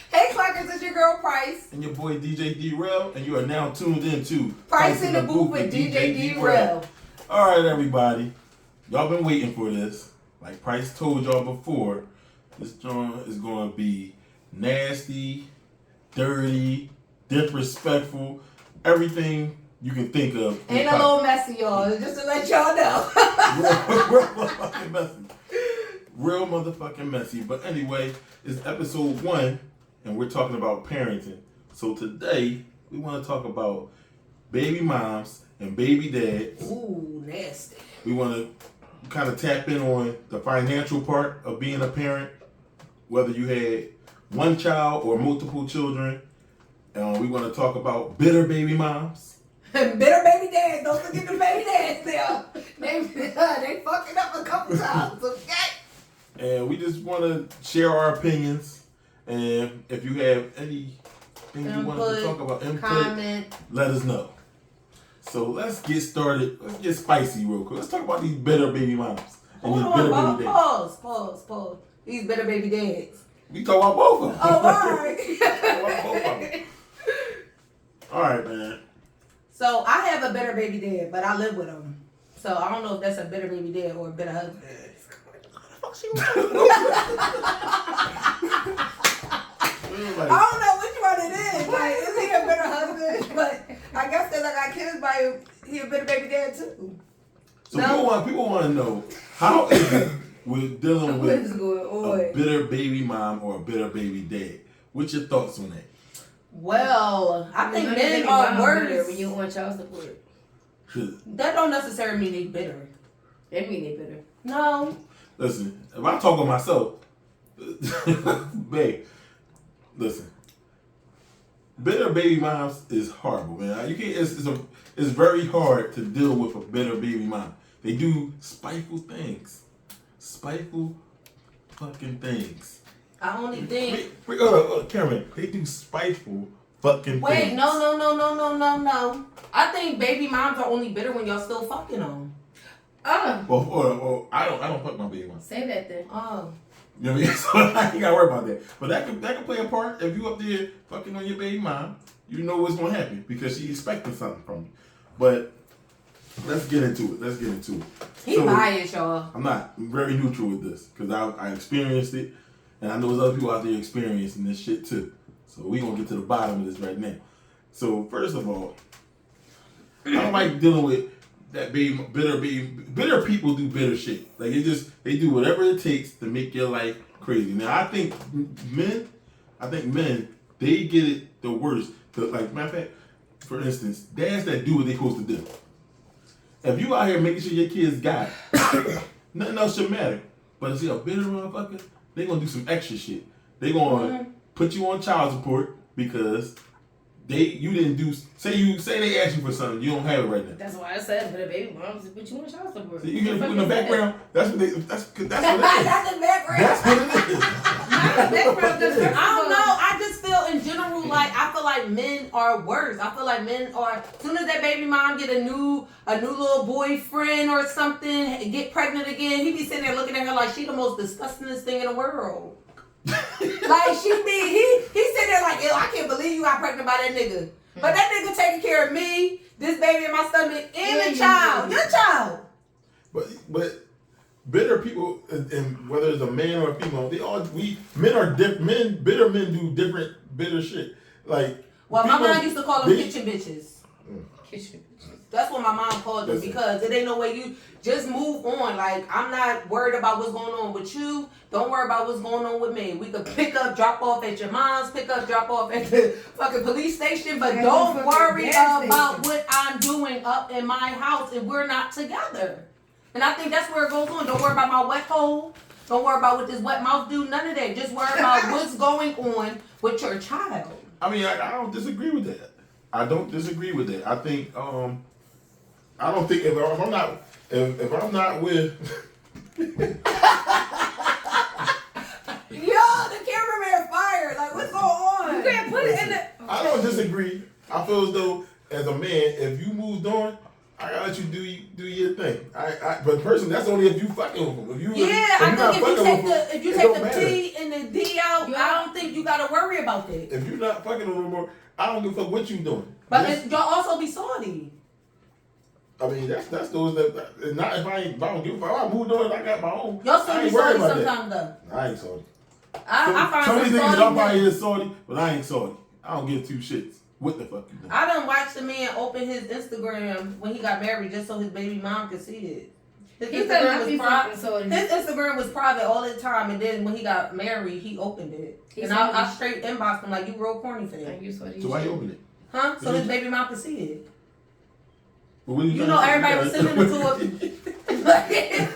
Hey Clarkers, it's your girl Pryce. And your boy DJ D-RAIL, and you are now tuned into Pryce in the Booth with DJ D-RAIL. Alright everybody, y'all been waiting for this. Like Pryce told y'all before, this joint is going to be nasty, dirty, disrespectful, everything you can think of. And a little messy, y'all, just to let y'all know. Real motherfucking messy. Real motherfucking messy. But anyway, it's episode 1, and we're talking about parenting. So today, we want to talk about baby moms and baby dads. Ooh, nasty. We want to kind of tap in on the financial part of being a parent, whether you had one child or multiple children. We want to talk about bitter baby moms. Bitter baby dads. Don't forget the baby dads there. They fucking up a couple times, okay? And we just want to share our opinions. And if you have anything you want to talk about, comment, let us know. So let's get started. Let's get spicy real quick. Let's talk about these bitter baby moms. And hold these on, bitter baby dads. Pause. These bitter baby dads. We talk about both of them. Oh, alright. Alright, man. So I have a bitter baby dad, but I live with him. So I don't know if that's a bitter baby dad or a bitter husband. I don't know which one it is. Like, is he a bitter husband? But I guess because I got kids by him, he a bitter baby dad too. So people want to know, how is it with dealing with a bitter baby mom or a bitter baby dad? What's your thoughts on that? Well, I think men are worse when you're on child support. That don't necessarily mean they bitter. That mean they bitter. No. Listen, if I talk on myself, babe, listen. Bitter baby moms is horrible, man. You can't. It's very hard to deal with a bitter baby mom. They do spiteful things, spiteful fucking things. I only think. Wait, Cameron. They do spiteful fucking things. No. I think baby moms are only bitter when y'all still fucking them. Well, I don't fuck my baby mom. Say that then. Oh. You know what I mean? So I ain't gotta worry about that. But that can play a part. If you up there fucking on your baby mom, you know what's gonna happen because she expecting something from you. But let's get into it. He biased, y'all. I'm not. I'm very neutral with this because I experienced it, and I know there's other people out there experiencing this shit too. So we gonna get to the bottom of this right now. So first of all, I don't like dealing with that bitter people do bitter shit. Like they do whatever it takes to make your life crazy. Now I think men, they get it the worst. Like matter of fact, for instance, dads that do what they supposed to do. If you out here making sure your kids got it, nothing else should matter. But see a bitter motherfucker, they gonna do some extra shit. They gonna put you on child support because you didn't do. Say they asked you for something, you don't have it right now. That's why I said, but baby moms put you on child support. So you hear people in the background. That's what it is. That's the background. That's what it is. I don't know. I just feel in general I feel like men are worse. I feel like men are. As soon as that baby mom get a new little boyfriend or something, get pregnant again, he be sitting there looking at her like she the most disgustingest thing in the world. Like he sitting there like, ew, I can't believe you got pregnant by that nigga. But that nigga taking care of me, this baby in my stomach, and the child, your child. But bitter people, and whether it's a man or a female, bitter men do different bitter shit. Like, well, my mom used to call them kitchen bitches. Kitchen bitches. That's what my mom called them because it ain't no way you just move on. Like, I'm not worried about what's going on with you. Don't worry about what's going on with me. We could pick up, drop off at your mom's, pick up, drop off at the fucking police station, but don't worry about what I'm doing up in my house if we're not together. And I think that's where it goes on. Don't worry about my wet hole. Don't worry about what this wet mouth do. None of that. Just worry about what's going on with your child. I mean, I don't disagree with that. I think I don't think if I'm not with Yo, the cameraman fired. Like, what's going on? You can't put it in the. I don't disagree. I feel as though as a man, if you moved on, I gotta let you do your thing. But personally, that's only if you fucking with them. If you if you take the P and the D out, I don't think you gotta worry about that. If you're not fucking with them anymore, I don't give a fuck what you doing. But y'all also be salty. I mean, that's those that not if I don't give a fuck. I moved on. I got my own. Y'all still be salty sometimes though. I ain't salty. I find some of these niggas salty. out here is salty, but I ain't salty. I don't give two shits. What the fuck you doing? I done watched the man open his Instagram when he got married just so his baby mom could see it. His Instagram was private all the time, and then when he got married, he opened it. And I straight inboxed him like, you real corny for that. So why you open it? Huh? So his baby mom could see it. You know everybody was sending it to him.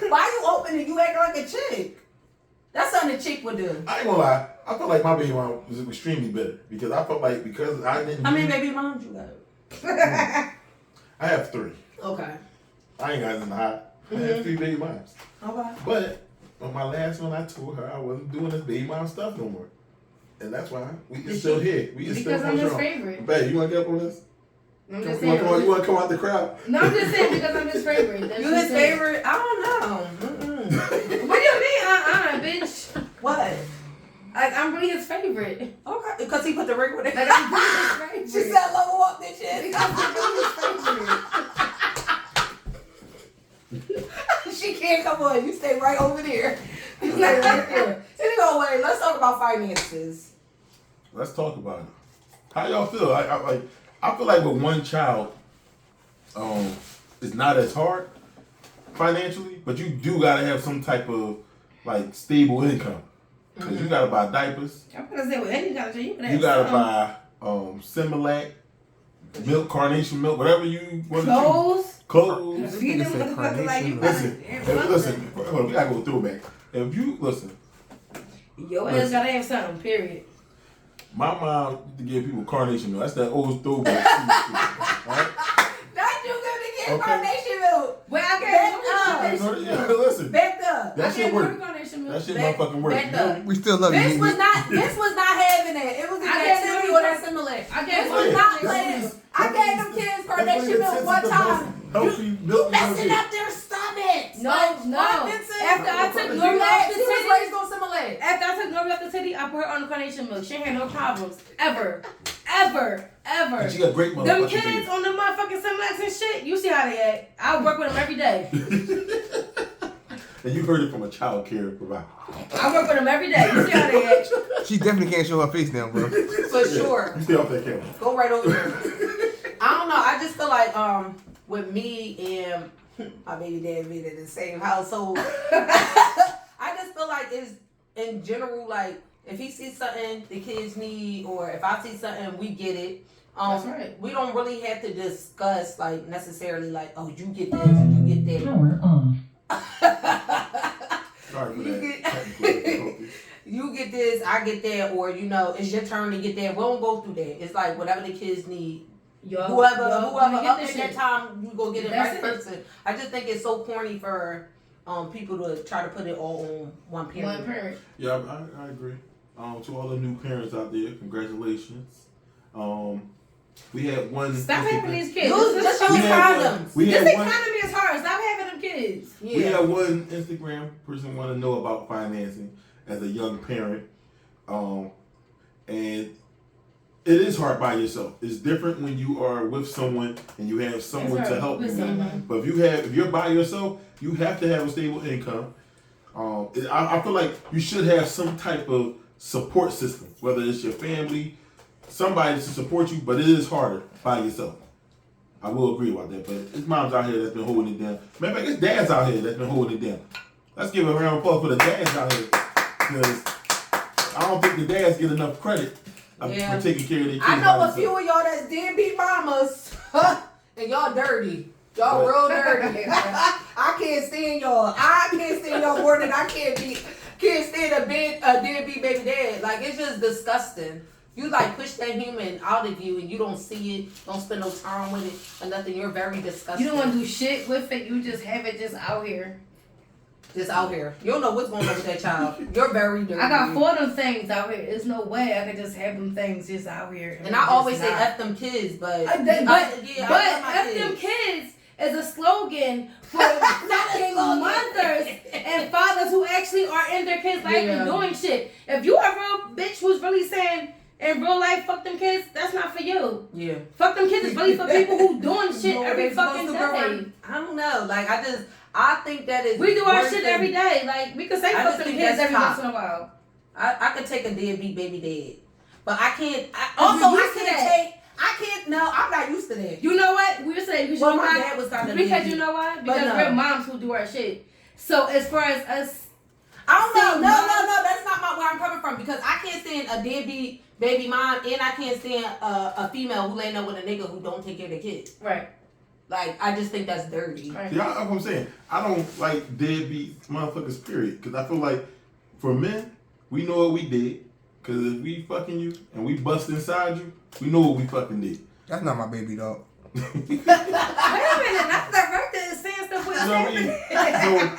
Why you open it? You acting like a chick. That's something a chick would do. I ain't gonna lie. I felt like my baby mom was extremely better because I felt like because I didn't. How many baby moms you got? I have 3. Okay. I ain't got nothing to hide. I have 3 baby moms. Okay. But on my last one, I told her I wasn't doing this baby mom stuff no more, and that's why we still here. We because still I'm his favorite. Babe, you wanna get up on this? I'm just you wanna come out the crowd? No, I'm just saying because I'm his favorite. You his favorite? I don't know. What do you mean? Bitch. What? Like, I'm really his favorite. Okay. Because he put the ring with it. Like, I'm really his favorite. She said level up this shit. Because I'm really his favorite. She can't come on. You stay right over there. You stay right there. Anyway, let's talk about finances. Let's talk about it. How y'all feel? I feel like with one child, it's not as hard financially, but you do gotta have some type of like stable income. Cause you gotta buy diapers. I'm gonna say with any kind of shit, you gotta buy Similac, milk, carnation milk, whatever you want to do. Clothes. Feed them motherfuckers like you. Listen. Hold on, we gotta go throwback. If you listen, your ass gotta have something. Period. My mom used to give people carnation milk. That's that old throwback. Right? Not you gonna get carnation milk. Well, I can't. Listen. Backed up. That shit work. That shit motherfucking work. We still love you. This was not having it. It was the activity or that Similac. This was not playing. I gave them kids carnation milk one time. You messing up their stomachs. No. After I took Nori off the titty, was raised on Similac. After I took Nori off the titty, I put her on the carnation milk. She ain't had no problems. Ever. And she got great motherfucking them kids on the motherfucking Similacs and shit, you see how they act. I work with them every day. And you heard it from a child care provider. I work with them every day. You see how they act. She definitely can't show her face now, bro. For sure. You stay off that camera. Go right over there. I don't know. I just feel like with me and my baby dad being in the same household, I just feel like it's in general like if he sees something the kids need or if I see something we get it. That's right. We don't really have to discuss like necessarily like you get this and you get that. Sorry for that. You get this, I get that, or it's your turn to get that. We don't go through that. It's like whatever the kids need. Whoever up at that time, you go get it right person. I just think it's so corny for people to try to put it all on one parent. Yeah, I agree. To all the new parents out there, congratulations. We had one. Stop having these kids. Just use condoms. This economy is hard. Stop having them kids. Yeah. We had one Instagram person want to know about financing as a young parent, and it is hard by yourself. It's different when you are with someone and you have someone to help you. But if you're by yourself, you have to have a stable income. I feel like you should have some type of support system, whether it's your family, somebody to support you, but it is harder by yourself. I will agree about that, but it's moms out here that's been holding it down. Matter of fact, it's dads out here that's been holding it down. Let's give a round of applause for the dads out here, because I don't think the dads get enough credit for taking care of their kids. I know a few of y'all that's deadbeat mamas, and y'all dirty. Y'all real dirty. I can't stand y'all. I can't stand y'all more than I can't stand a deadbeat baby dad. Like, it's just disgusting. You like push that human out of you and you don't see it, don't spend no time with it or nothing. You're very disgusting. You don't want to do shit with it. You just have it just out here. Just out here. You don't know what's going on with that child. You're very dirty. I got 4 of them things out here. There's no way I could just have them things just out here. And I always say F them kids, but F them kids is a slogan for fucking mothers and fathers who actually are in their kids' life and doing shit. If you a real bitch who's really saying in real life, fuck them kids, that's not for you. Yeah. Fuck them kids is really for people who doing shit every fucking day. I don't know. Like, I think that is. We do our shit every day. Like, we could say fuck them kids every once in a while. I could take a deadbeat baby dad. But I can't. No, I'm not used to that. You know what? We were saying because my dad was kind of because you know why? Because we're moms who do our shit. So as far as us, I don't know. No. That's not where I'm coming from because I can't stand a deadbeat baby mom and I can't stand a female who laying up with a nigga who don't take care of their kids. Right. Like I just think that's dirty. Right. See, that's what I'm saying. I don't like deadbeat motherfuckers. Period. Because I feel like for men, we know what we did. Because if we fucking you and we bust inside you, we know what we fucking did. That's not my baby dog. Wait a minute, that's that right there is saying stuff with his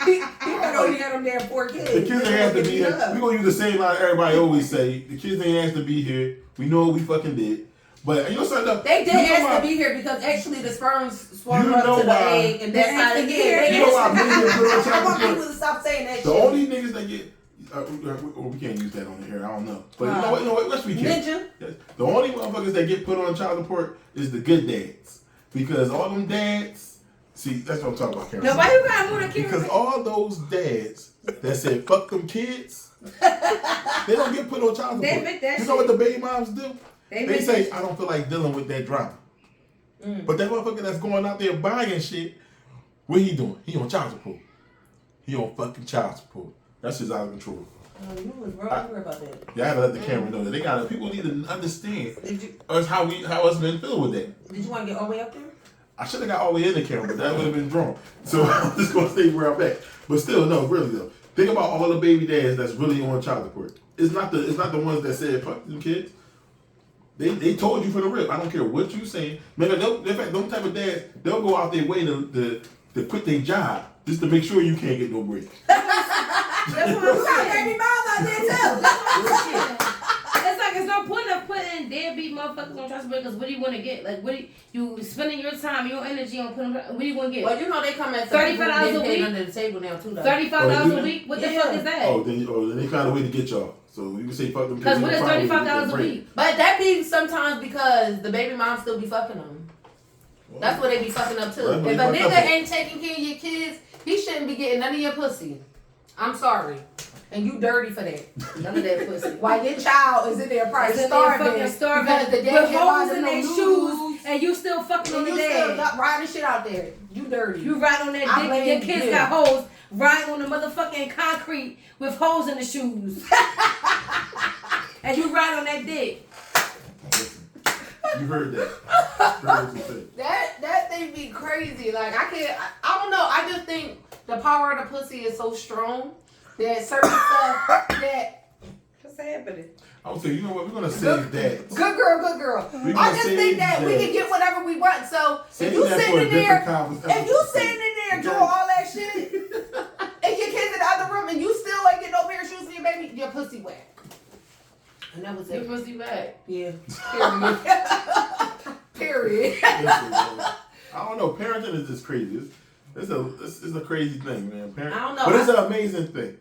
He got them damn 4 kids. The kids ain't have to be here. We're going to use the same line everybody always say. The kids ain't have to be here. We know what we fucking did. But you know something? They did ask to be here because actually the sperms swung up to the egg and that's how they get. You know why men put on child I want people to stop saying that shit. The only niggas that get... we can't use that on the air. I don't know. But you know what? Yes, we can. Ninja. Yes. The only motherfuckers that get put on child support is the good dads. Because all them dads... See, that's what I'm talking about, Karen. No, why you gotta move the kids? Because all those dads that said, fuck them kids, they don't get put on child support. They admit that you know what the baby moms do? They say, I don't feel like dealing with that drama. But that motherfucker that's going out there buying shit, what he doing? He on child support. He on fucking child support. That's just out of control. You was wrong about that. Yeah, I had to let the camera know that they gotta. People need to understand how us men feel with that. Did you want to get all the way up there? I should have got all the way in the camera, but that would have been drawn. So I'm just gonna stay where I'm at. But still, no, really though. Think about all the baby dads that's really on child support. It's not the ones that said fuck them kids. They told you from the rip. I don't care what you saying. In fact, those type of dads, they'll go out their way to quit their job just to make sure you can't get no break. That's what I'm saying. Baby moms out there too. It's like it's no point of putting deadbeat motherfuckers on child support because what do you want to get? Like, what do you spending your time, your energy on putting? What do you want to get? Well, you know they come at $35 a week under the table now too. $35 a week. What the fuck is that? Then they found a way to get y'all. So you can say fuck them. Because what is $35 a week? But that be sometimes because the baby moms still be fucking them. That's what they be fucking up too. If a nigga ain't taking care of your kids, he shouldn't be getting none of your pussy. I'm sorry. And you dirty for that. None of that pussy. While your child is in there probably starving because the dad with holes in their shoes and you still fucking on the dad. Still riding shit out there. You dirty. You ride on that dick. Your kids got holes. Riding on the motherfucking concrete with holes in the shoes. And you ride on that dick. You heard that. That thing be crazy. Like I don't know. I just think the power of the pussy is so strong that certain stuff that what's happening? I would say, you know what, we're gonna save that. Good girl. I just think that we can get whatever we want. So if you sitting in there doing all that shit, and your kids in the other room, and you still ain't get no pair of shoes for your baby, your pussy wet. And that was it. Your pussy wet. Yeah. Period. I don't know. Parenting is just crazy. It's a crazy thing, man. I don't know. But it's an amazing thing.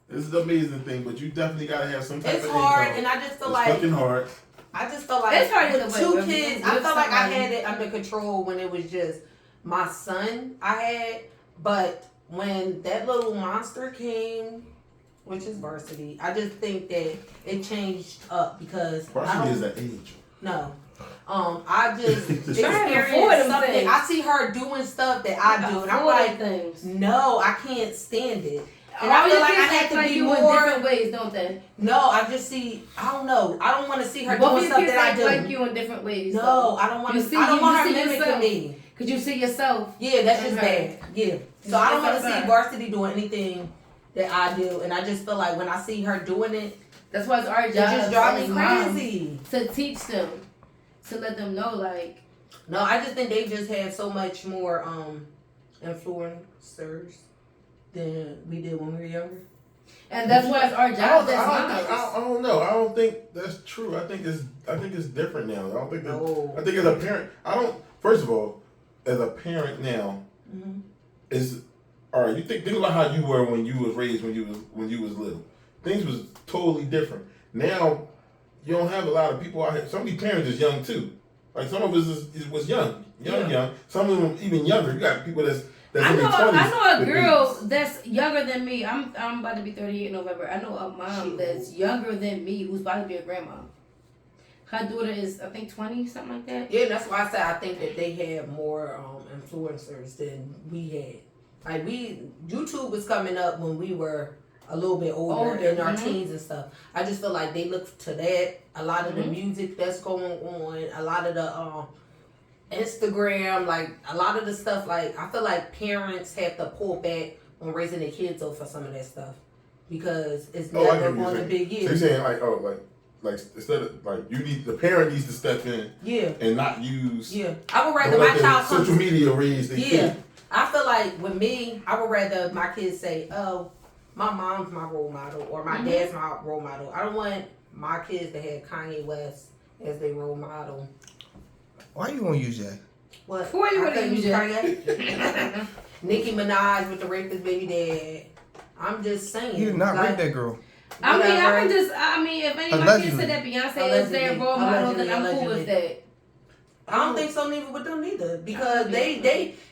It's an amazing thing, but you definitely gotta have some type of income. It's hard, and I just feel like fucking hard. I just felt like it's hard with either way. 2 kids, I felt like I had it under control when it was just my son I had. But when that little monster came, which is Varsity, I just think that it changed up because Varsity is an angel. No. I just experienced something. I see her doing stuff that I do, and I'm like, no, I can't stand it. And I feel like I had to be more in different ways, don't they? No, I just see. I don't know. I don't want to see her doing stuff that I do. Like you in different ways. No, I don't want to. I don't want her mimicking me. Cause you see yourself. Yeah, that's just bad. Yeah. So I don't want to see Varsity doing anything that I do, and I just feel like when I see her doing it, that's why it's our job. It just drives me crazy to teach them, to let them know, like. No, I just think they just had so much more influencers than we did when we were younger. And that's why it's our job. I don't know. I don't think that's true. I think it's different now. I don't think that, I think as a parent, first of all, as a parent now, is all right. You think about how you were when you was raised when you was little. Things was totally different. Now you don't have a lot of people out here. Some of these parents is young too. Like some of us was young. Some of them even younger. You got people that's in their 20s. I know a girl that's younger than me. I'm about to be 38 in November. I know a mom that's younger than me who's about to be a grandma. Her daughter is, I think, 20, something like that. Yeah, that's why I said I think that they had more influencers than we had. Like YouTube was coming up when we were a little bit older in our teens and stuff. I just feel like they look to that. A lot of the music that's going on, a lot of the Instagram, like a lot of the stuff. Like I feel like parents have to pull back on raising their kids over some of that stuff because it's never going to be years. So you're saying like instead of like the parent needs to step in, and not use. Yeah, I would rather my child social media raise their kid. I feel like with me, I would rather my kids say, "Oh, my mom's my role model," or "My dad's my role model." I don't want my kids to have Kanye West as their role model. Why you gonna use that? What? Why you gonna use that? Nicki Minaj with the rapist baby dad. I'm just saying. You did not rape that girl. I mean, if any of my kids said that Beyonce is their role model, then I'm cool with that. I don't think so neither with them neither. Because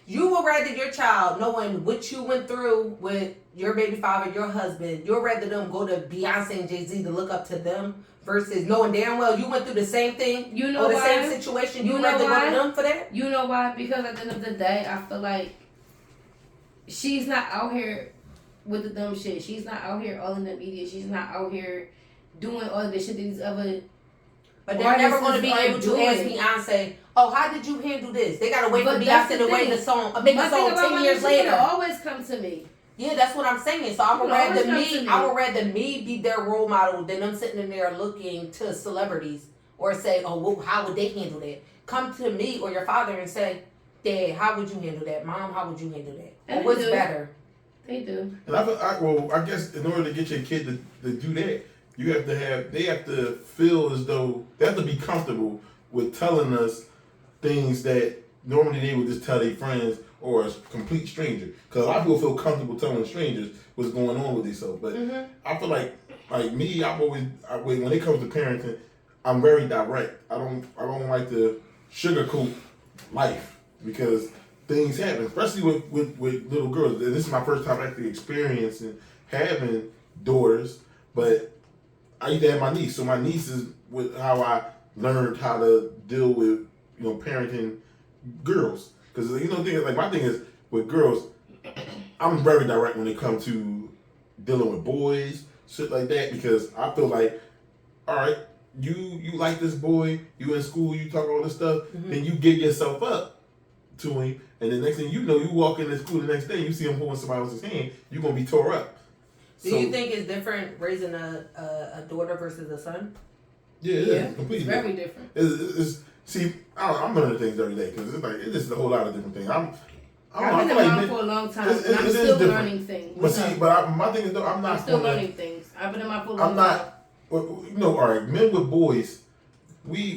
you would rather your child, knowing what you went through with your baby father, your husband, you'd rather them go to Beyonce and Jay-Z to look up to them versus knowing damn well you went through the same thing, you know, or the same situation. You rather go to them for that? You know why? Because at the end of the day, I feel like she's not out here with the dumb shit. She's not out here all in the media. She's not out here doing all of the shit that these other. But they're never going to be able to ask Beyonce, "Oh, how did you handle this?" They got to wait for Beyonce to write the song, make a song 10 years later. Always come to me. Yeah, that's what I'm saying. So I would rather me be their role model than them sitting in there looking to celebrities or say, "Oh, well, how would they handle that?" Come to me or your father and say, "Dad, how would you handle that? Mom, how would you handle that? And what's better?" They do. And I guess in order to get your kid to do that, they have to feel as though they have to be comfortable with telling us things that normally they would just tell their friends or a complete stranger. Because a lot of people feel comfortable telling strangers what's going on with themselves. But I feel like me, when it comes to parenting, I'm very direct. I don't like to sugarcoat life because things happen, especially with little girls. And this is my first time actually experiencing having daughters, but I used to have my niece. So my niece is with how I learned how to deal with, parenting girls. Because, my thing is, with girls, I'm very direct when it comes to dealing with boys, shit like that, because I feel like, all right, you like this boy, you in school, you talk all this stuff, then you give yourself up to him, and the next thing you know, you walk into school the next day, you see him holding somebody else's hand, you're going to be tore up. Do you think it's different raising a daughter versus a son? Yeah, it is completely it's very different. See, I'm learning things every day because it's just a whole lot of different things. I've been around for a long time, and I'm still learning things. But my thing is though, I'm still learning things. I've been around for a long time. All right, men with boys, we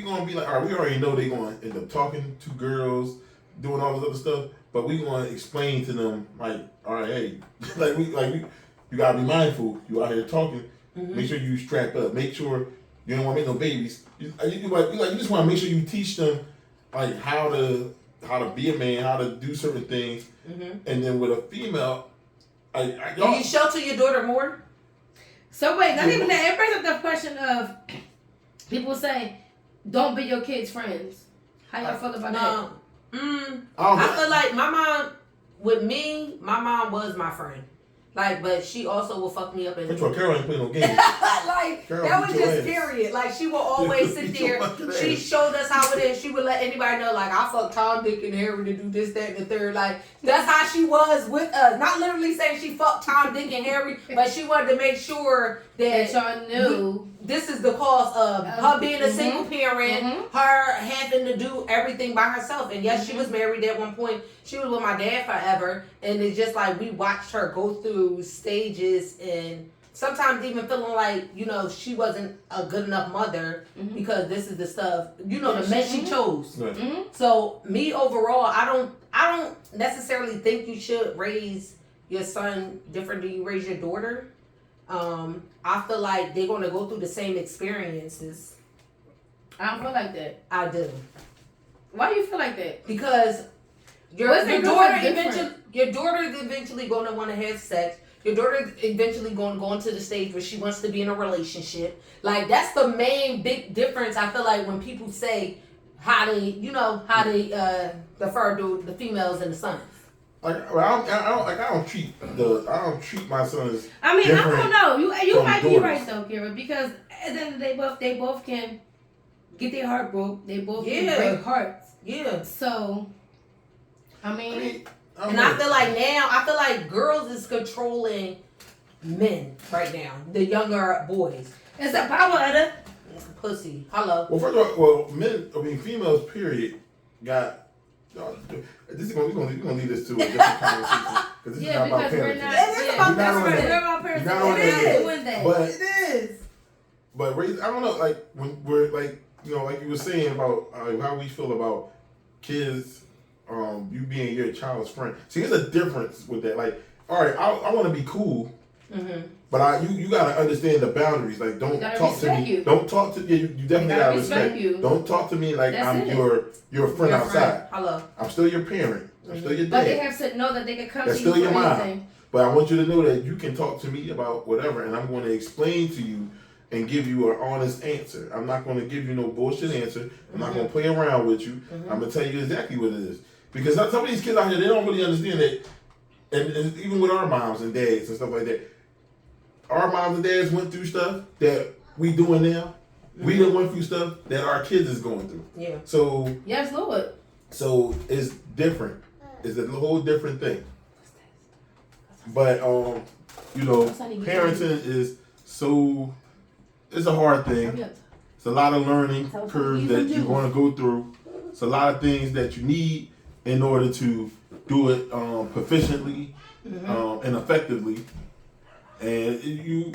gonna be like, all right, we already know they gonna end up talking to girls, doing all this other stuff, but we gonna explain to them like, all right, hey, you gotta be mindful. You out here talking. Make sure you strap up. Make sure you don't want to make no babies. You just want to make sure you teach them like how to be a man, how to do certain things, and then with a female, do you shelter your daughter more? So wait, not even that. It brings up the question of people say, "Don't be your kids' friends." How y'all feel about that? I feel like my mom was my friend. But she also will fuck me up. That's why Carol ain't playing no games. Carol, that was just period. She will always sit there. She showed us how it is. She would let anybody know, I fucked Tom, Dick, and Harry to do this, that, and the third. That's how she was with us. Not literally saying she fucked Tom, Dick, and Harry, but she wanted to make sure that y'all knew this is the cause of her being a single parent, her having to do everything by herself. And yes, she was married at one point. She was with my dad forever. And it's just we watched her go through stages and sometimes even feeling like, you know, she wasn't a good enough mother because this is the stuff, you know, the men she chose. So me overall, I don't necessarily think you should raise your son different than you raise your daughter. I feel like they're gonna go through the same experiences. I don't feel like that. I do. Why do you feel like that? Because your daughter's eventually gonna want to have sex. Your daughter's eventually going to go into the stage where she wants to be in a relationship. Like, that's the main big difference, I feel like, when people say how they defer to the females and the sons. Like, I don't treat my sons. I mean, I don't know. You might be daughters. right though, Kira, because at the end of the day, they both can get their heart broke. They both can break hearts. Yeah. So, I mean I feel like girls is controlling men right now. The younger boys. It's a power of the pussy. Hello. Well, first of all, females, period, got. We're gonna lead this to a different conversation because this is not about parenting. It is about parenting. It is. But I don't know, like when we're like, you know, like you were saying about how we feel about kids, you being your child's friend. See, there's a difference with that. Like, all right, I want to be cool, but you gotta understand the boundaries. Like, don't talk to me. Don't talk to you. You definitely gotta respect. Don't talk to me like I'm your friend outside. Hello. I'm still your parent. I'm still your dad. But they have to know that they can come to you still your for mom. anything. But I want you to know that you can talk to me about whatever, and I'm going to explain to you and give you an honest answer. I'm not going to give you no bullshit answer. I'm not going to play around with you. I'm going to tell you exactly what it is. Because some of these kids out here, they don't really understand that. And even with our moms and dads and stuff like that, our moms and dads went through stuff that we doing now. We done went through stuff that our kids is going through. Yeah. So yes, Lord. So it's different. It's a whole different thing. But you know, parenting is so. It's a hard thing. It's a lot of learning curves that you're going to go through. It's a lot of things that you need in order to do it proficiently and effectively. And you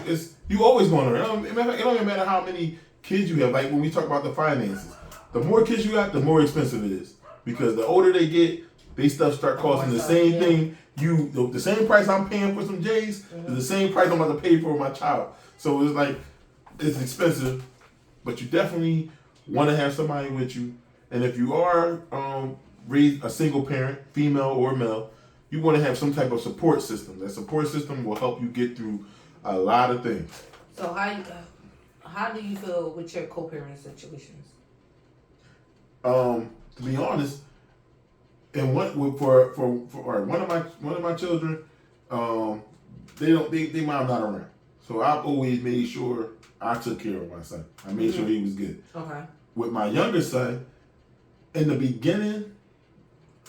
always going to learn. It don't even matter how many kids you have. Like when we talk about the finances, the more kids you got, the more expensive it is. Because the older they get, they stuff start costing the same thing. The same price I'm paying for some J's is the same price I'm about to pay for my child. So it's like, it's expensive, but you definitely want to have somebody with you. And if you are raised a single parent, female or male, you want to have some type of support system. That support system will help you get through a lot of things. So how do you feel with your co-parent situations? To be honest, and for one of my children, they mom not around. So I've always made sure I took care of my son. I made sure he was good. Okay. With my younger son, in the beginning,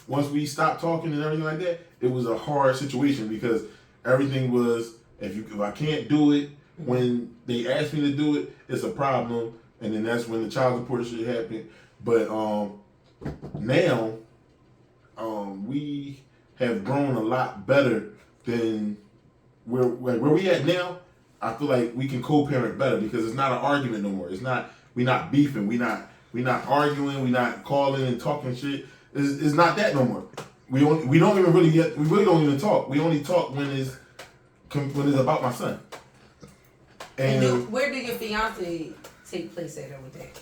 once we stopped talking and everything like that, it was a hard situation because everything was if I can't do it when they ask me to do it, it's a problem, and then that's when the child support shit happened. But now we have grown a lot better than where we at now. I feel like we can co-parent better because it's not an argument no more. We're not beefing. We're not arguing. We're not calling and talking shit. It's not that no more. We don't even talk. We only talk when it's about my son. And where did your fiance take place at with that?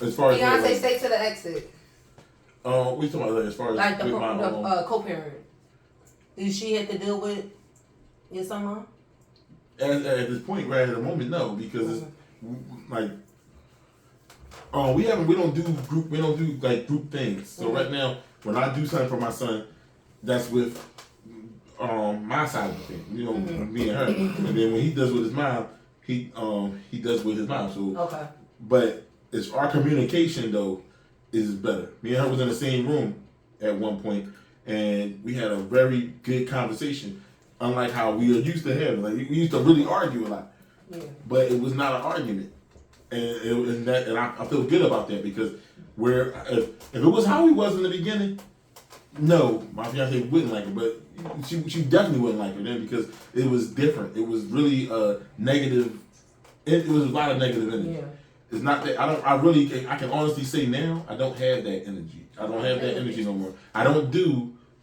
As far as fiance stay to the exit. We talking about as far as like the co-parent. Did she have to deal with your son, mom? At this point, right at the moment, no, because it's like we don't do like group things. So right now, when I do something for my son, that's with my side of the thing, you know, me and her. And then when he does with his mom, he does with his mom. So okay. But it's our communication though is better. Me and her was in the same room at one point, and we had a very good conversation. Unlike how we are used to having, like we used to really argue a lot, but it was not an argument, and I feel good about that because if it was how we was in the beginning, No, my fiance wouldn't like her, but she definitely wouldn't like her then because it was different. It was really negative. It was a lot of negative energy. Yeah. It's not that I can honestly say now I don't have that energy. I don't have that energy no more.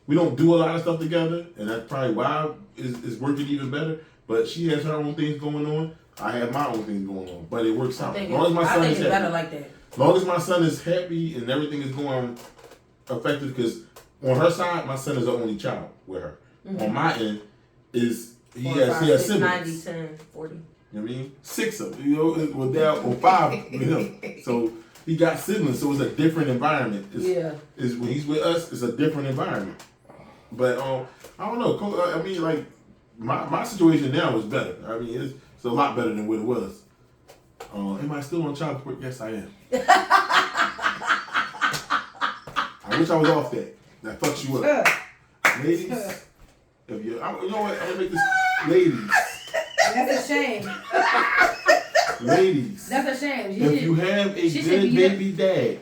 We don't do a lot of stuff together, and that's probably why it's working even better. But she has her own things going on. I have my own things going on, but it works out. As long as my son is happy. Better like that. As long as my son is happy and everything is going effective, because on her side, my son is the only child with her. Mm-hmm. On my end, he has siblings. 90, 10, 40. You know what I mean? 6 of them, with that, or 5 with him. So he got siblings, so it's a different environment. It's when he's with us, it's a different environment. But I don't know. I mean, like my situation now is better. I mean, it's a lot better than what it was. Am I still on child support? Yes, I am. I wish I was off that. That fucks you up, ladies. If you know what? I'm gonna make this, ladies. That's a shame. Ladies. That's a shame. If you have a good baby dad,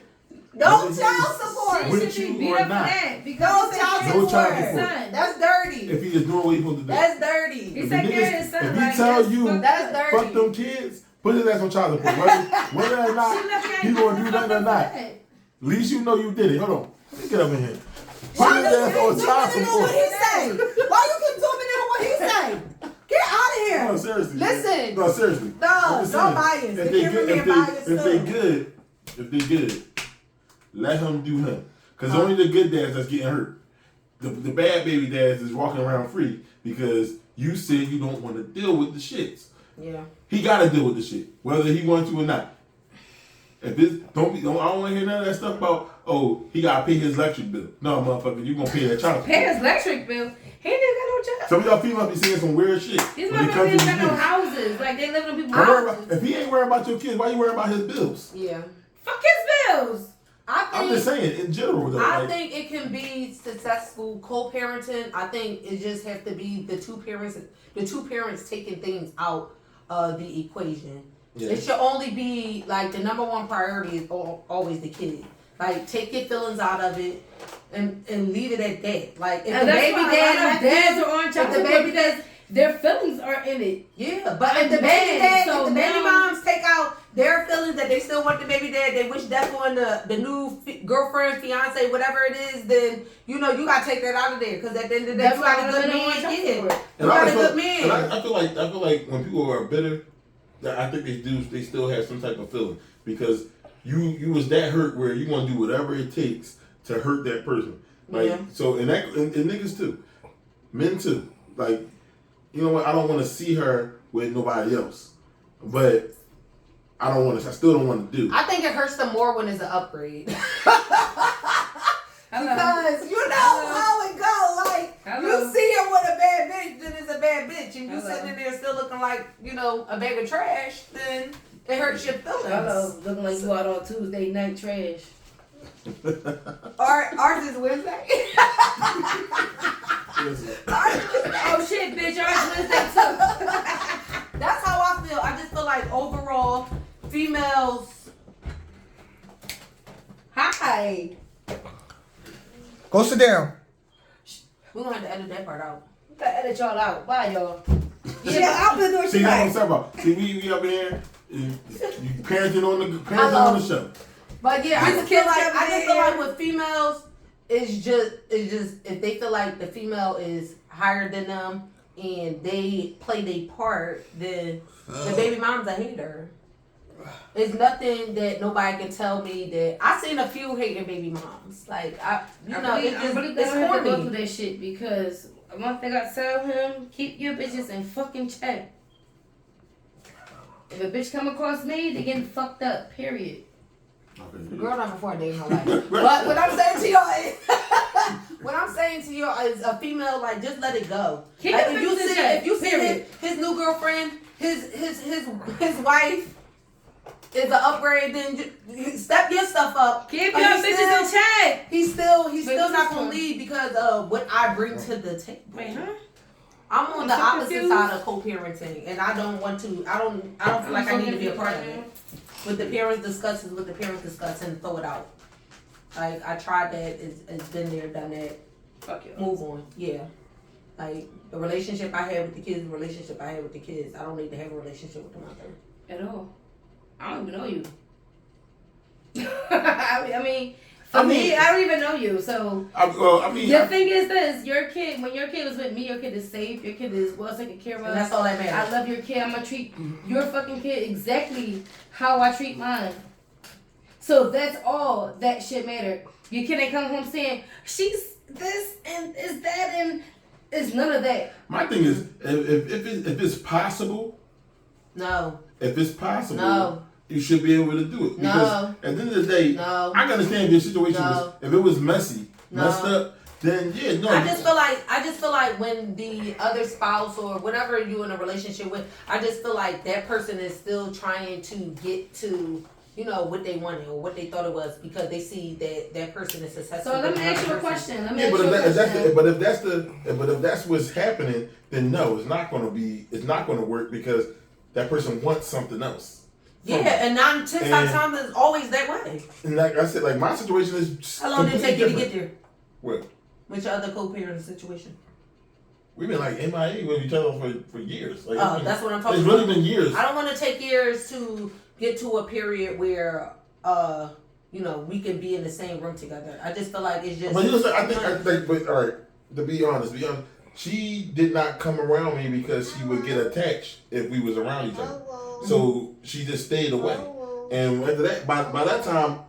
no child support. With you or not. No child support. That's dirty. If he is doing what he's supposed to do. That's dirty. He's taking care of his son. If he tell you, that's dirty. Fuck them kids, put his ass on child support. Whether or not he gonna do nothing or not. At least you know you did it. Hold on. Let me get up in here. Put his ass on child support. What he say? Why you keep zooming in on what he say? Get out of here. No, seriously. Listen. No, seriously. No bias. If they good, let him do him. Because only the good dads that's getting hurt. The bad baby dads is walking around free because you said you don't want to deal with the shits. Yeah. He got to deal with the shit, whether he wants to or not. If this, I don't want to hear none of that stuff about, he got to pay his electric bill. No, motherfucker, you going to pay that child. Pay his electric bill? He didn't got no job. Some of y'all females be saying some weird shit. These motherfuckers ain't got no houses. Like, they live in people's houses. If he ain't worried about your kids, why you worried about his bills? Yeah. Fuck his bills. I'm just saying, in general, though. I think it can be successful co-parenting. I think it just has to be the two parents taking things out of the equation. Yeah. It should only be, like, the number one priority is always the kid. Like, take your feelings out of it and leave it at that. Like, if the baby dads are on child support, their feelings are in it. Yeah, but if the baby dad, if the baby moms take out their feelings that they still want the baby dad, they wish death on the new girlfriend, fiance, whatever it is, then you gotta take that out of there. Because at the end of the day, you got a good man. You got a good man. And I feel like when people are bitter, I think they still have some type of feeling because you was that hurt where you want to do whatever it takes to hurt that person. Like so, and niggas too, men too. Like, you know what? I don't want to see her with nobody else, but I still don't want to do. I think it hurts them more when it's an upgrade. Because you know how it go. Like, you see her with a bad bitch, then it's a bad bitch. And you sitting there still looking like, a bag of trash, then it hurts your feelings. Hello, looking like you out on Tuesday night trash. Ours is Wednesday. Oh shit, bitch, ours Wednesday too. That's how I feel. I just feel like overall, females. Hi. Go sit down. We're gonna have to edit that part out. Edit y'all out. Bye, y'all. Yeah, I'm gonna do it. See, that's what I'm talking about. See, we up here, you parenting on the show. But yeah, I just feel like with females, it's just if they feel like the female is higher than them and they play their part, then the baby mom's a hater. It's nothing that nobody can tell me that I seen a few hating baby moms. Like I'm really gonna go through that shit because one thing I tell him: keep your bitches in fucking check. If a bitch come across me, they getting fucked up. Period. The girl not before a day in her life. But what I'm saying to you is, a female, like, just let it go. Like, if you see his new girlfriend, his wife is an upgrade, then step your stuff up. Keep your bitches in check. He's still not gonna leave because of what I bring to the table. Wait, huh? I'm on the opposite side of co-parenting, and I don't feel like I need to be a part of it. With the parents discuss and throw it out. Like, I tried that. It's been there, done that. Fuck you. Move on. Yeah. Like, the relationship I had with the kids, the relationship I had with the kids. I don't need to have a relationship with the mother. At all. I don't even know you. I mean, for me, I don't even know you. So, the thing is this: when your kid was with me, your kid is safe. Your kid is well taken care of. And that's all that matters. I love your kid. I'm gonna treat your fucking kid exactly how I treat mine. So that's all that shit matter. Your kid ain't come home saying she's this and is that and it's none of that. My thing is, if it's possible, no. If it's possible, no. You should be able to do it. Because at the end of the day, I can understand if your situation was, if it was messy, messed up, then yeah, no. I just feel like when the other spouse or whatever you're in a relationship with, I just feel like that person is still trying to get to, you know, what they wanted or what they thought it was because they see that person is successful. So let me ask you a question. But if that's what's happening, then no, it's not going to work because that person wants something else. Yeah, and 9 times is always that way. And like I said, like my situation is. How long did it take you to get there? What? With your other co-parent situation? We've been like MIA with each other for years. Like, that's what I'm talking about. It's really been years. I don't want to take years to get to a period where, you know, we can be in the same room together. I just feel like it's just. But you know, I think, but all right, to be honest, she did not come around me because she would get attached if we was around each other. So she just stayed away. And after that, by that time.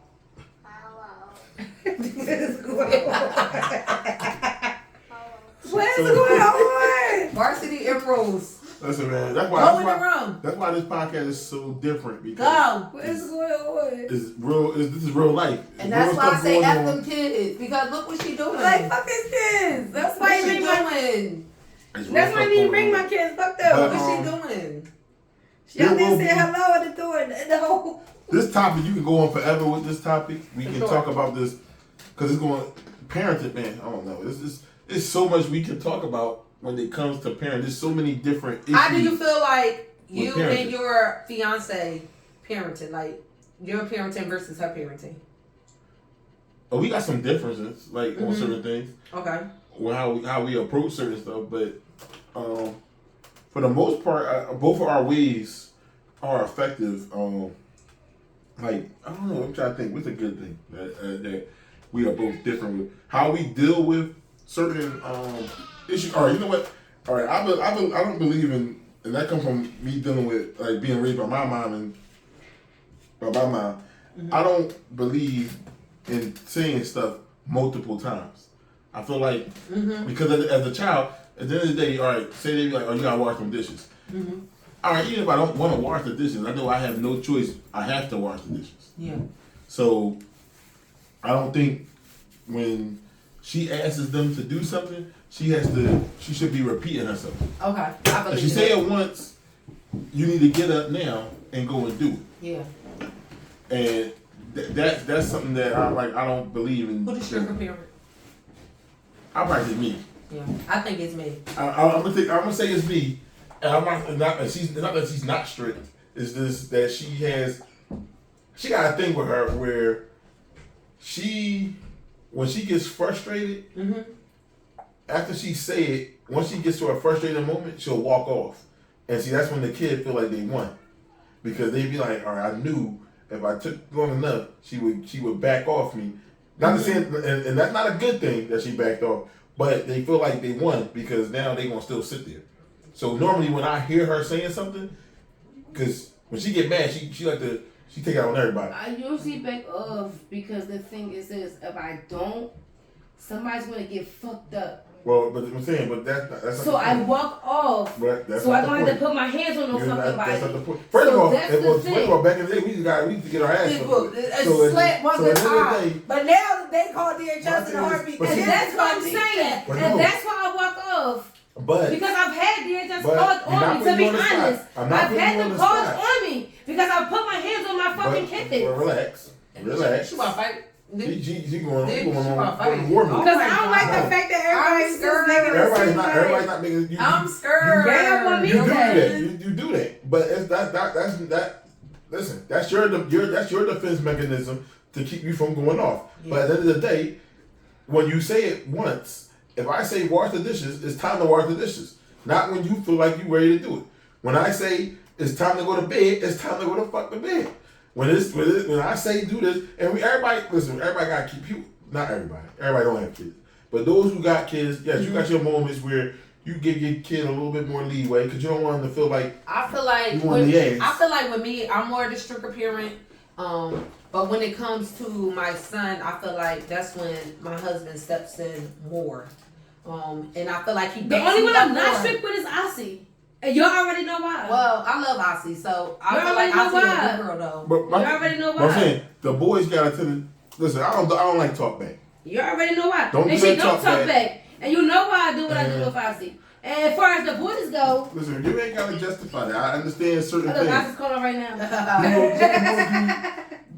What's going on? Varsity Emeralds. Listen, man, that's why this podcast is so different. Because what's going on? It's real. This is real life. And that's why I say F them kids. Because look what she doing. Like, fuck his kids. That's why she doing. That's why I need to bring my kids. Fuck them. What's she doing? Y'all didn't say hello at the door. No. This topic, you can go on forever with this topic. We can talk about this because it's going parenting, man. I don't know. It's so much we can talk about when it comes to parenting. There's so many different issues. How do you feel like you and your fiance parenting, like your parenting versus her parenting? Oh, we got some differences, like on certain things. Okay. Well, how we approach certain stuff, but for the most part, both of our ways are effective. Like, I don't know, I'm trying to think, what's a good thing that we are both different with? How we deal with certain issues. All right, you know what? All right, I don't believe in, and that comes from me dealing with, like, being raised by my mom and by my mom. Mm-hmm. I don't believe in saying stuff multiple times. I feel like, because as a child, at the end of the day, all right, say they be like, oh, you gotta wash them dishes. Mm-hmm. All right, even if I don't want to wash the dishes, I know I have no choice. I have to wash the dishes. Yeah. So, I don't think when she asks them to do something, she should be repeating herself. Okay, I believe if she say it once, you need to get up now and go and do it. Yeah. And that's something that I don't believe in. Who is your parent? I probably me. Yeah, I think it's me. I'm gonna say it's me. And I'm not that she's not strict. It's just that she got a thing with her where when she gets frustrated, after she say it, once she gets to a frustrated moment, she'll walk off. And see, that's when the kid feel like they won. Because they be like, all right, I knew if I took long enough, she would back off me. Not to say, and that's not a good thing that she backed off, but they feel like they won because now they gonna still sit there. So normally when I hear her saying something, because when she get mad, she take it out on everybody. I usually back off because the thing is this: if I don't, somebody's gonna get fucked up. Well, but I'm saying, but that's so I walk off. So I don't have to put my hands on no fucking body. That's not the point. First of all, back in the day, we used to get our ass slapped one good time. But now they call DHS in a heartbeat. And that's what I'm saying. And that's why I walk off. Because I've had DHS calls on me, to be honest. I've had them calls on me because I put my hands on my fucking kids. Well, relax. She want to fight. She going on war mode. Because I don't like the fact that everybody's not making. I'm scared. You do that, but that's that. Listen, that's your defense mechanism to keep you from going off. Yeah. But at the end of the day, when you say it once, if I say wash the dishes, it's time to wash the dishes. Not when you feel like you're ready to do it. When I say it's time to go to bed, it's time to go to fuck the bed. When I say do this, and everybody got people. Not everybody. Everybody don't have kids. But those who got kids, yes, you got your moments where you give your kid a little bit more leeway because you don't want them to feel like I feel like with me, I'm more the stricter parent. But when it comes to my son, I feel like that's when my husband steps in more. And I feel like he. The only one I'm not strict with is Ossie. And y'all already know why. Well, I love Ossie, so I feel like Ossie is a good girl though. But you already know why. I'm saying the boys gotta tell them. Listen, I don't like talk back. You already know why. Don't and do she that don't talk back. back. And you know why I do what I do with Ossie. And as far as the boys go, listen, you ain't gotta justify that. I understand certain things. things. Ossie's calling right now.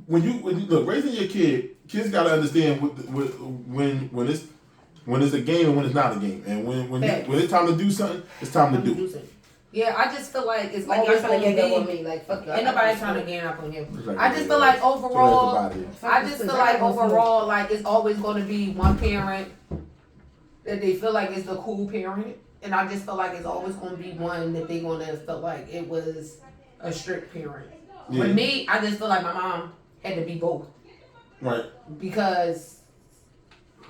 When you look raising your kids gotta understand when it's a game and when it's not a game, and when it's time to do something, it's time to do it. Yeah, I just feel like it's like always trying to going get to up on be. me. Like fuck you. Ain't nobody trying to gang up on you. Like, I just feel like overall, like it's always going to be one parent that they feel like is the cool parent, and I just feel like it's always going to be one that they going to feel like it was a strict parent. Yeah. With me, I just feel like my mom had to be both. Right. Because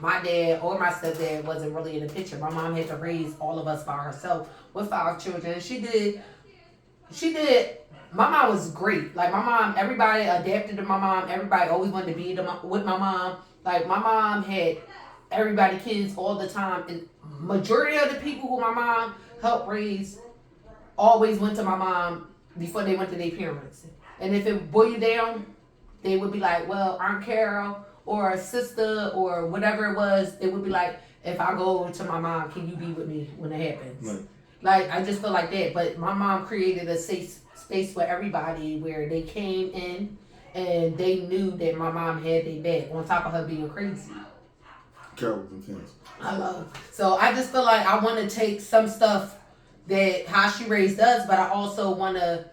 my dad or my stepdad wasn't really in the picture. My mom had to raise all of us by herself with 5 children. She did. My mom was great. Like my mom, everybody adapted to my mom. Everybody always wanted to be with my mom. Like my mom had everybody kids all the time. And majority of the people who my mom helped raise always went to my mom before they went to their parents. And if it boiled down, they would be like, well, Aunt Carol or a sister or whatever it was, it would be like, if I go to my mom, can you be with me when it happens? Right. Like, I just feel like that. But my mom created a safe space for everybody where they came in and they knew that my mom had their back on top of her being crazy. Carol was intense. I love. So I just feel like I want to take some stuff that how she raised us, but I also want to,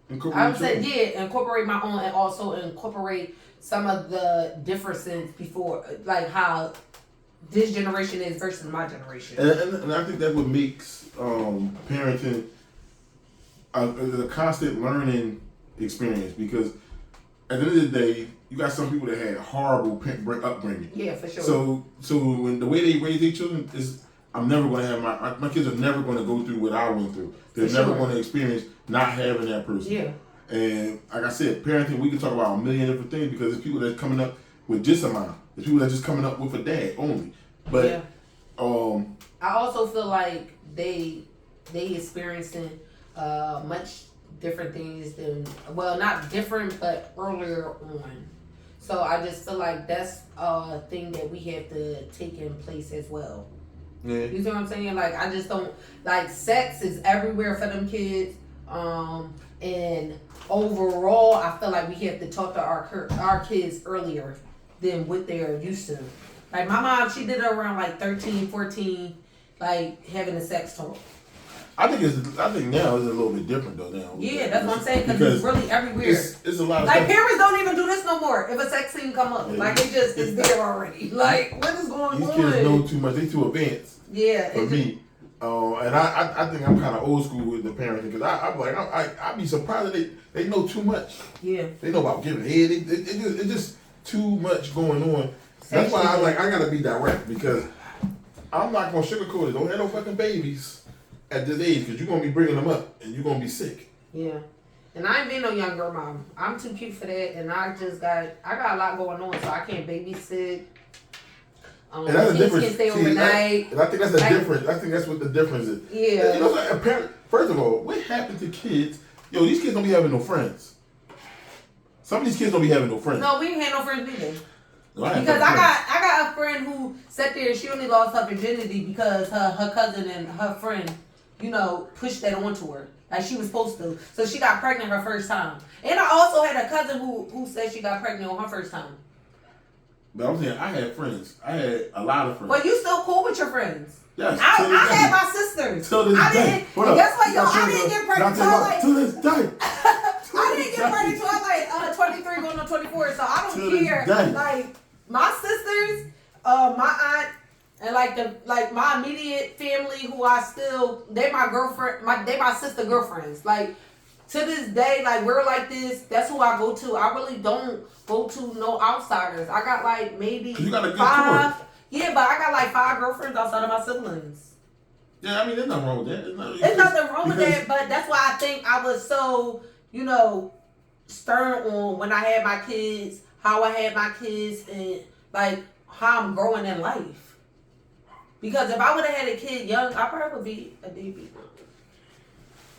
incorporate my own and also incorporate some of the differences before, like how this generation is versus my generation. And I think that's what makes parenting a constant learning experience, because at the end of the day, you got some people that had horrible upbringing. Yeah, for sure. So when the way they raise their children is, I'm never going to have my kids are never going to go through what I went through. They're never going to experience not having that person. Yeah. And like I said, parenting, we can talk about a million different things because there's people that's coming up with just a mom. There's people that's just coming up with a dad only. But yeah. I also feel like they experiencing much different things than, well, not different, but earlier on. So I just feel like that's a thing that we have to take in place as well. Yeah. You see what I'm saying? Like, I just don't, like, sex is everywhere for them kids. And overall, I feel like we have to talk to our kids earlier than what they're used to. Like, my mom, she did it around, like, 13, 14, like, having a sex talk. I think now it's a little bit different though now. Yeah, that's what I'm saying, because it's really everywhere. It's a lot of like stuff. Parents don't even do this no more. If a sex scene come up, like it's there already. Like, what is going on? These kids know too much. They too advanced. Yeah. For me, and I think I'm kind of old school with the parenting, because I'd be surprised that they know too much. Yeah. They know about giving head. It's just too much going on. That's why I gotta be direct, because I'm not gonna sugarcoat it. Don't have no fucking babies at this age, because you're going to be bringing them up and you're going to be sick. Yeah. And I ain't been no young girl mom. I'm too cute for that, and I got a lot going on, so I can't babysit. And that's the difference. Can't stay overnight. And I think that's the difference. I think that's what the difference is. Yeah. You know, like a parent, first of all, what happened to kids? Yo, these kids don't be having no friends. Some of these kids don't be having no friends. No, we ain't had no friends either. No, because I got a friend who sat there and she only lost her virginity because her cousin and her friend, you know, pushed that onto her. Like she was supposed to. So she got pregnant her first time. And I also had a cousin who said she got pregnant on her first time. But I'm saying, I had friends. I had a lot of friends. But you still cool with your friends? Yes. I had my sisters. Till this day. Guess what, yo? I didn't get pregnant till to this day. I didn't get pregnant till I was like 23 going to on 24, so I To don't this care. day. Like my sisters, my aunt, and like my immediate family, who I still, they my girlfriend, they my sister girlfriends. Like to this day, like we're like this. That's who I go to. I really don't go to no outsiders. I got like maybe You got a good 5. core. Yeah, but I got like 5 girlfriends outside of my siblings. Yeah, I mean, there's nothing wrong with that. There's nothing wrong with that, but that's why I think I was so, stern on when I had my kids, how I had my kids, and like how I'm growing in life. Because if I would have had a kid young, I probably would be a baby.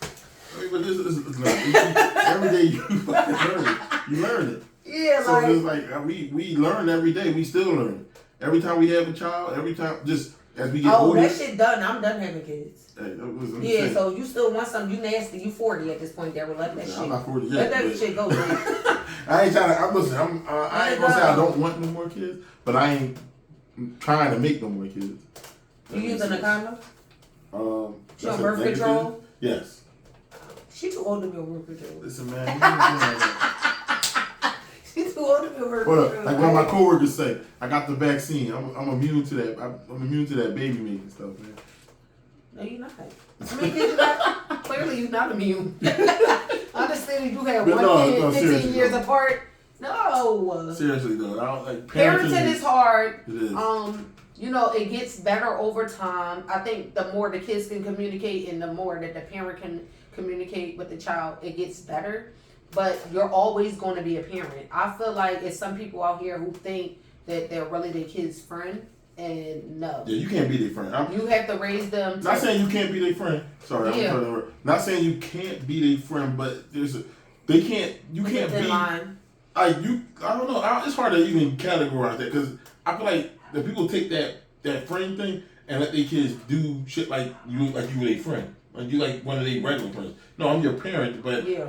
I mean, but this is every day you fucking learn it. You learn it. Yeah, so it's like we learn every day. We still learn. Every time we have a child, every time just as we get older. That shit done. I'm done having kids. Hey, yeah, so you still want something? You nasty? You 40 at this point? There, let that shit. I'm not 40 yet. Let that shit go. Man. I ain't trying to. I ain't gonna say I don't want no more kids, but I ain't trying to make no more kids. You using a condom? She on birth control? Yes. She too old to be on birth control. Listen, man. She's too old to be on birth control. Like what my coworkers say, I got the vaccine. I'm immune to that. I'm immune to that baby making stuff, man. No, you're not. How many kids you got? Clearly, you're not immune. I understand you have one kid 15 years apart. No. Seriously though, I don't like parenting is hard. It is. It gets better over time. I think the more the kids can communicate and the more that the parent can communicate with the child, it gets better. But you're always going to be a parent. I feel like it's some people out here who think that they're really their kid's friend, and no. Yeah, you can't be their friend. You have to raise them. Not saying you can't be their friend. Sorry, yeah. I'm not saying you can't be their friend, but you can't be line. like you. I don't know. It's hard to even categorize that because I feel like the people take that friend thing and let their kids do shit like you were their friend, like you like one of their regular friends. No, I'm your parent, but yeah.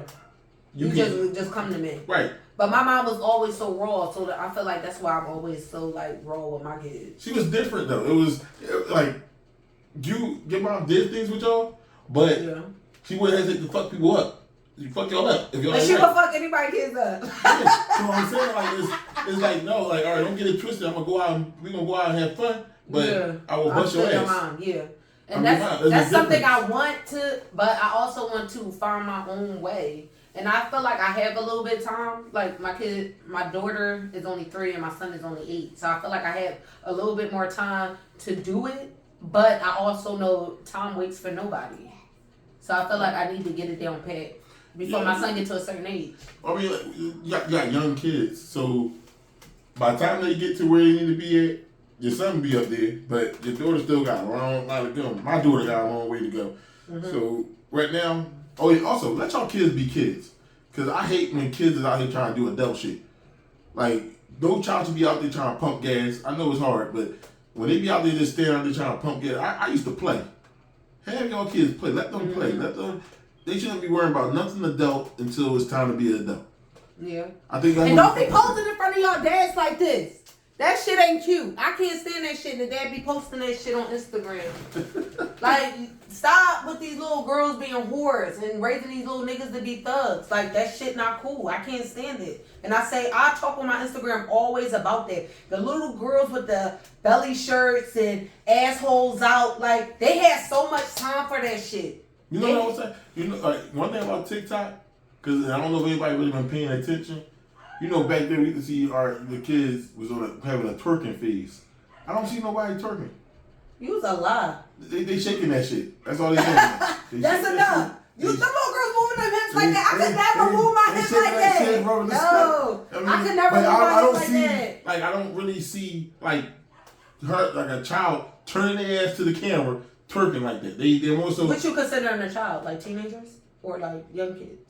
You just come to me. Right. But my mom was always so raw, so that I feel like that's why I'm always so like raw with my kids. She was different though. It was like your mom did things with y'all, but she wouldn't hesitate to fuck people up. You fuck y'all up if y'all. But she would fuck anybody's kids up. Yeah. So I'm saying like it's like no, like all right, don't get it twisted. We're gonna go out and have fun, but I will bust your ass. Mom, yeah. And that's something I want to, but I also want to find my own way. And I feel like I have a little bit of time. Like my daughter is only 3 and my son is only 8. So I feel like I have a little bit more time to do it. But I also know time waits for nobody. So I feel like I need to get it down pat before my son gets to a certain age. I mean, you got young kids. So by the time they get to where they need to be at, your son be up there. But your daughter still got a long way to go. My daughter got a long way to go. Mm-hmm. So right now, also, let y'all kids be kids. Because I hate when kids is out here trying to do adult shit. Like, no child should be out there trying to pump gas. I know it's hard, but when they be out there just standing out there trying to pump gas, I used to play. Have y'all kids play. Let them play. They shouldn't be worrying about nothing adult until it's time to be an adult. Yeah. I think and don't be posting in front of y'all dads like this. That shit ain't cute. I can't stand that shit. The dad be posting that shit on Instagram. Like, stop with these little girls being whores and raising these little niggas to be thugs. Like, that shit not cool. I can't stand it. And I talk on my Instagram always about that. The little girls with the belly shirts and assholes out, like, they had so much time for that shit. You know what I'm saying? You know, like, one thing about TikTok, because I don't know if anybody really been paying attention. You know, back then we could see the kids was having a twerking phase. I don't see nobody twerking. You was a lie. They shaking that shit. That's all they doing. That's enough. You some little girls moving their hips like that. I could never move my hips like that. No, I could never move my hips like that. Like I don't really see like her like a child turning their ass to the camera twerking like that. They more so. What you considering a child? Like teenagers or like young kids?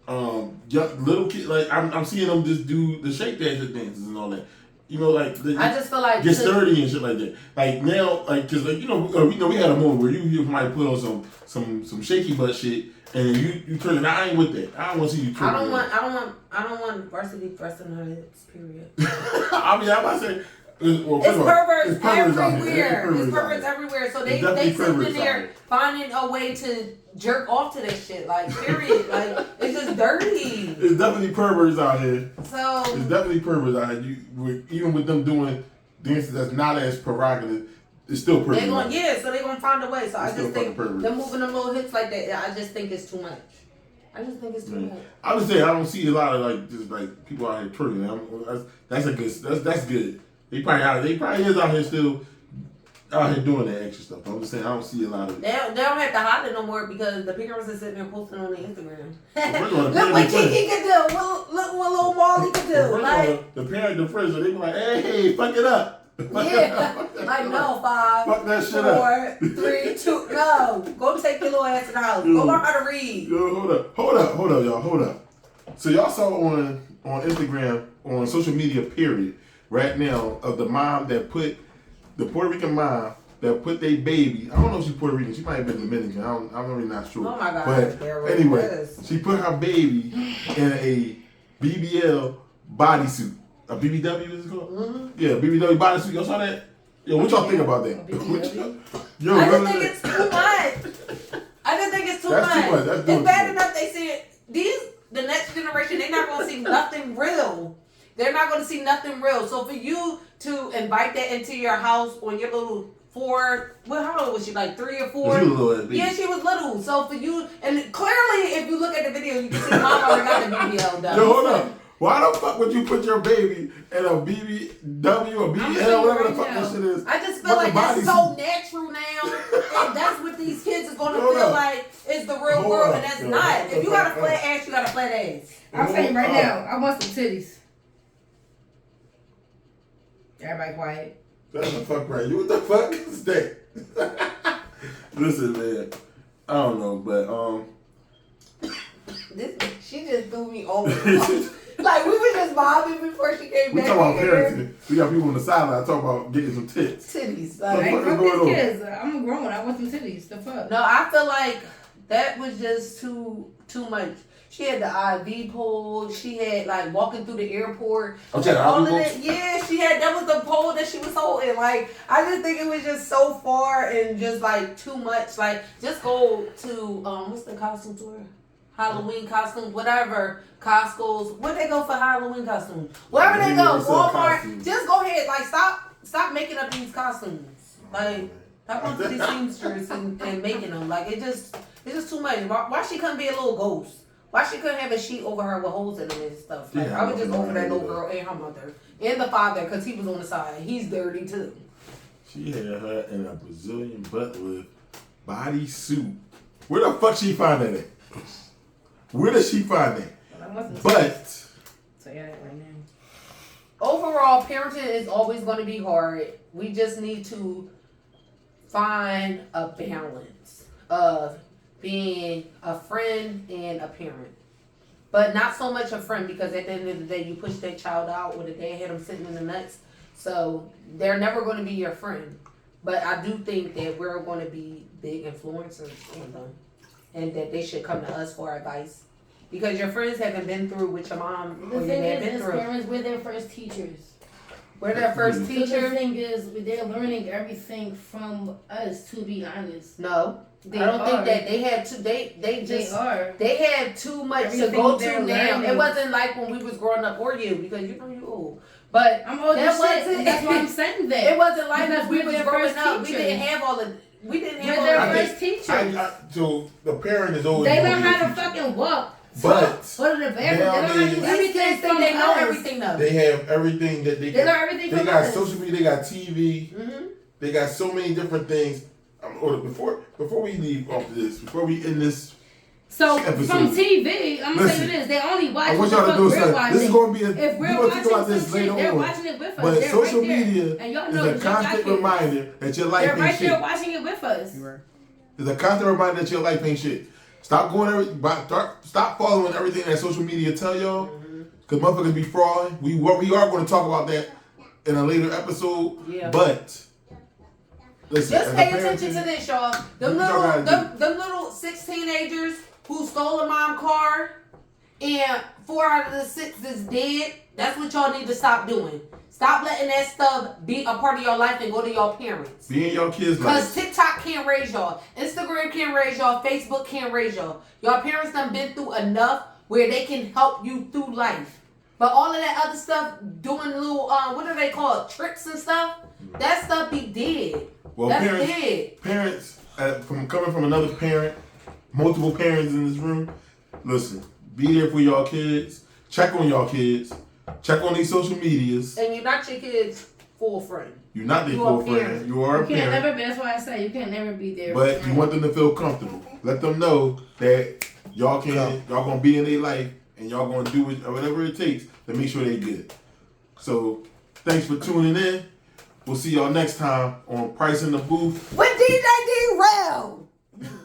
Little kids, like I'm seeing them just do the shake dances and all that. You know, like I just feel like get sturdy and shit like that. Like now, like cause like we had a moment where you might put on some shaky butt shit and you turn it. I ain't with that. I don't want to see you turn. I don't want varsity thrusting her hips. Period. I mean, I'm about to say It's perverts everywhere. It's perverts everywhere. So they sitting in there finding a way to jerk off to this shit. Like, period. Like, it's just dirty. It's definitely perverts out here. So it's definitely perverts out here. Even with them doing dances that's not as provocative, it's still perverts. So they're gonna find a way. So I just think them moving them little hips like that, I just think it's too much. I just think it's too much. I would say I don't see a lot of like just like people out here twerking. That's good. They probably is out here still out here doing that extra stuff. I'm just saying I don't see a lot of it. They don't have to hide it no more because the parents are sitting there posting on the Instagram. Look what Kiki can do. Look what little Molly can do. Like the parent, the friends, they be like, hey, fuck it up. Yeah, like no, 5, fuck that shit 4, 3, 2, no. Go take your little ass in the house. Go learn how to read. Yo, hold up, y'all, hold up. So y'all saw on Instagram, on social media, period, right now, of the mom that put the Puerto Rican mom that put their baby. I don't know if she's Puerto Rican. She might have been Dominican. I'm really not sure. Oh my God. But anyway, she put her baby in a BBL bodysuit. A BBW is it called? Mm-hmm. Yeah, BBW bodysuit. Y'all saw that? Yo, what y'all think about that? Yo, I just think it's too much. I just think it's too much. Too much. It's bad enough they see it. The next generation, they're not going to see nothing real. They're not going to see nothing real. So for you to invite that into your house on your little 4, how old was she? Like 3 or 4? She was little. Yeah, she was little. So for you, and clearly if you look at the video, you can see mom already got the BBL done. Yo, hold up. Why the fuck would you put your baby in a BBW or BBL, whatever the fuck that shit is? I just feel like that's so natural now. And that's what these kids are going to feel like is the real world, and that's not. If you got a flat ass, you got a flat ass. I'm saying right now, I want some titties. Everybody quiet. That's the fuck right. You what the fuck is that? Listen, man. I don't know, but she just threw me over. Like, we were just mobbing before she came back. We talking about parenting. We got people on the sideline talking about getting some tits. Titties. Like, fuck these kids. I'm a grown. I want some titties. The fuck? No, I feel like that was just too much. She had the IV pole. She had like walking through the airport. Oh, she had all of that. Yeah, that was the pole that she was holding. Like, I just think it was just so far and just like too much. Like, just go to what's the costume store? Halloween costumes, whatever, Costco's. Where they go for Halloween costumes? Wherever they go, Walmart. Just go ahead. Like, stop making up these costumes. Like, stop going to these seamsters and making them. Like, it's just too much. Why she couldn't be a little ghost? Why she couldn't have a sheet over her with holes in them and stuff? Like, I was just over that little girl and her mother and the father because he was on the side. He's dirty too. She had her in a Brazilian butt lift bodysuit. Where the fuck she find that at? Where does she find that? But so yeah, right now. Overall, parenting is always going to be hard. We just need to find a balance of being a friend and a parent. But not so much a friend because at the end of the day, you push that child out or the dad had them sitting in the nuts. So they're never going to be your friend. But I do think that we're going to be big influencers on them. And that they should come to us for advice. Because your friends haven't been through what your mom or your dad been through. Parents, we're their first teachers. We're their first teacher. So the thing is, they're learning everything from us, to be honest. No. I don't think that they had to. They had too much to go to now. It wasn't like when we was growing up or you, because you know you old. But I'm old as shit. That's why I'm saying that. It wasn't like when we was growing up. We didn't have all the. We didn't have all their first teachers. So the parent is always. They learn how to fucking walk. But go to the bathroom. They know everything though. They have everything that they learn everything. They got social media. They got TV. Mm-hmm. They got so many different things. Before we leave off this, before we end this. So episode, from TV, I'm gonna say this: they only watch. I want y'all to do something. This is gonna be if we're watching some shit, they're watching it with us. But social media and y'all know is a constant reminder that your life ain't shit. They're right there watching it with us. It's a constant reminder that your life ain't shit. Stop following everything that social media tell y'all, because motherfuckers be frauding. We are going to talk about that in a later episode. Yeah. But listen, just pay attention to this, y'all. Them little 6 teenagers who stole a mom car and 4 out of the 6 is dead, that's what y'all need to stop doing. Stop letting that stuff be a part of your life and go to your parents. Be in your kids' Because life. TikTok can't raise y'all. Instagram can't raise y'all. Facebook can't raise y'all. Your parents done been through enough where they can help you through life. But all of that other stuff, doing little, what are they called? Tricks and stuff? That stuff be dead. Well, That's parents, from coming from another parent, multiple parents in this room, listen, be there for y'all kids. Check on y'all kids. Check on these social medias. And you're not your kids' full friend. You're not their You are full friend. parent. You are a You can't parent. never be, that's why I say you can't never be there. But you want them to feel comfortable. Let them know that y'all gonna be in their life and y'all gonna do whatever it takes to make sure they good. So thanks for tuning in. We'll see y'all next time on Pryce in the Booth With DJ D-RAIL.